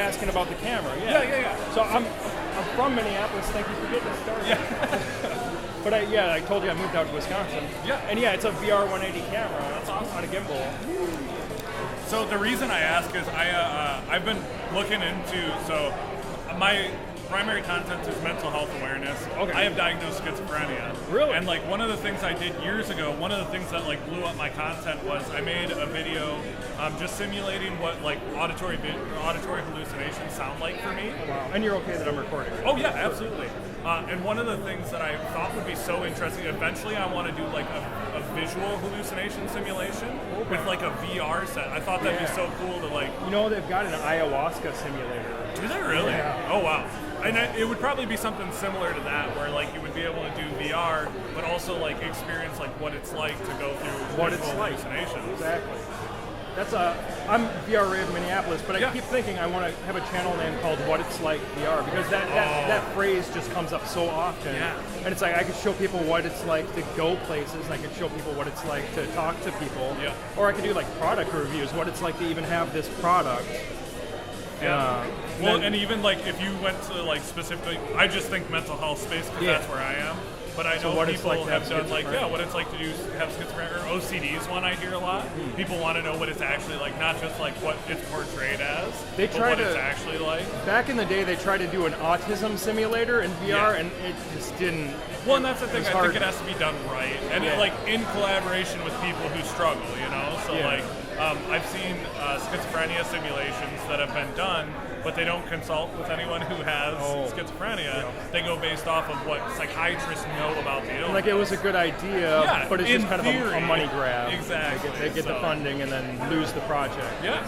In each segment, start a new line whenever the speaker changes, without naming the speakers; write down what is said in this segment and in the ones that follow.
asking about the camera.
Yeah.
So I'm from Minneapolis. Thank you for getting us started.
Yeah.
But I told you I moved out to Wisconsin.
Yeah.
And it's a VR180 camera. That's awesome. On a gimbal.
So the reason I ask is I've been looking into, my primary content is mental health awareness.
Okay.
I have diagnosed schizophrenia.
Really?
And like one of the things I did years ago, one of the things that like blew up my content was I made a video just simulating what like auditory hallucinations sound like for me.
Wow. And you're okay that I'm recording?
Oh yeah, absolutely. And one of the things that I thought would be so interesting, eventually I want to do like a visual hallucination simulation with like a VR set. I thought that'd be so cool to like...
They've got an ayahuasca simulator.
Do they really?
Yeah.
Oh wow. And it would probably be something similar to that, where like you would be able to do VR, but also like experience like what it's like to go through visual hallucinations.
Exactly. I'm VR Ray of Minneapolis, but I keep thinking I want to have a channel name called What It's Like VR, because that phrase just comes up so often.
Yeah.
And it's like I could show people what it's like to go places, and I could show people what it's like to talk to people.
Yeah.
Or I could do like product reviews, what it's like to even have this product.
Yeah. And even like if you went to like specifically, I just think mental health space because that's where I am. But I know people have done like, what it's like to have schizophrenia, or OCD is one I hear a lot. People want to know what it's actually like, not just like what it's portrayed as, but what it's actually like.
Back in the day, they tried to do an autism simulator in VR, and it just didn't.
Well, and that's the thing. I think it has to be done right, and it, like in collaboration with people who struggle. So like, I've seen schizophrenia simulations that have been done, but they don't consult with anyone who has schizophrenia. Yeah. They go based off of what psychiatrists know about the illness.
Like it was a good idea, but it's just kind of a money grab.
Exactly.
They get the funding and then lose the project.
Yeah.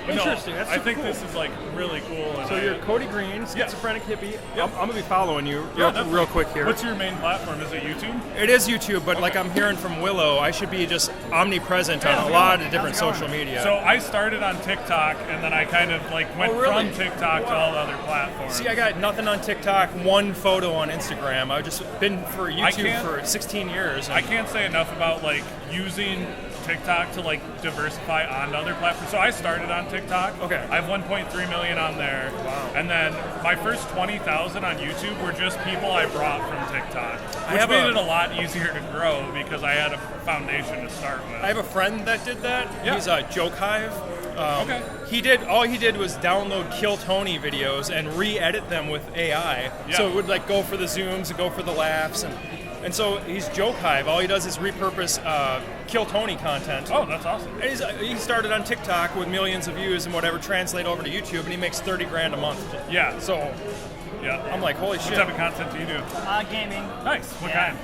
Interesting. That's
I think this is like really cool. And
so you're Kody Green, Schizophrenic Hippie.
Yep.
I'm gonna be following you real quick here.
What's your main platform? Is it YouTube?
It is YouTube, but like I'm hearing from Willow, I should be just omnipresent on a lot of different social media.
So I started on TikTok, and then I kind of like went from TikTok to all the other platforms.
See, I got nothing on TikTok, one photo on Instagram. I've just been for YouTube for 16 years.
I can't say enough about like using TikTok to like diversify on other platforms. So I started on TikTok.
Okay.
I have 1.3 million on there.
Wow.
And then my first 20,000 on YouTube were just people I brought from TikTok, which made it a lot easier to grow because I had a foundation to start with.
I have a friend that did that.
Yeah.
He's a Joke Hive.
Okay.
All he did was download Kill Tony videos and re-edit them with AI.
Yeah.
So it would like go for the zooms and go for the laughs and so he's Joke Hive. All he does is repurpose Kill Tony content.
Oh, that's awesome.
And he started on TikTok with millions of views and whatever, translate over to YouTube, and he makes $30,000 a month.
Yeah.
So I'm like, holy shit.
What type of content do you do?
Gaming.
Nice. What kind?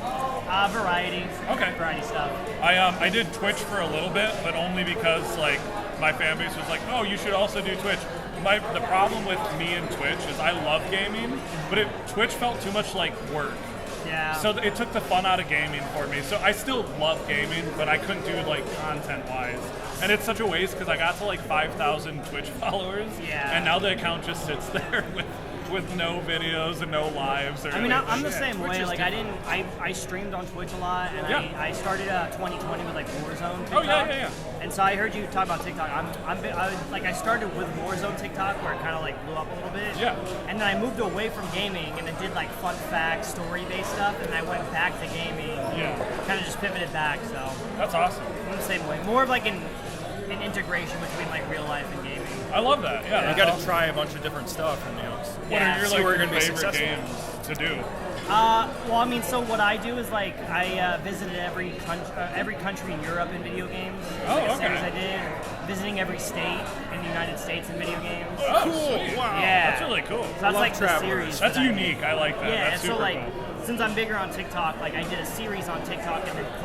Variety.
Okay.
Variety stuff.
I did Twitch for a little bit, but only because like my fan base was like, oh, you should also do Twitch. The problem with me and Twitch is I love gaming, but Twitch felt too much like work.
Yeah.
So it took the fun out of gaming for me. So I still love gaming, but I couldn't do like content-wise. And it's such a waste because I got to like 5,000 Twitch followers.
Yeah.
And now the account just sits there with no videos and no lives. Or
I'm the same way. Like I streamed on Twitch a lot, and I started 2020 with like Warzone TikTok.
Oh yeah.
And so I heard you talk about TikTok. I started with Warzone TikTok where it kind of like blew up a little bit.
Yeah.
And then I moved away from gaming and then did like fun facts, story-based stuff, and I went back to gaming.
Yeah.
Kind of just pivoted back. So
that's awesome.
I'm the same way. More of like an integration between like real life and gaming.
I love that. Yeah.
You got to try a bunch of different stuff. And,
what are your favorite games to do?
So what I do is like I visited every country in Europe in video games. A series I did, visiting every state in the United States in video games.
Oh, cool! Wow,
yeah,
that's really cool.
So that's like the series.
That's unique. I like that.
Yeah,
that's
so
super
like
cool.
since I'm bigger on TikTok, like I did a series on TikTok and then put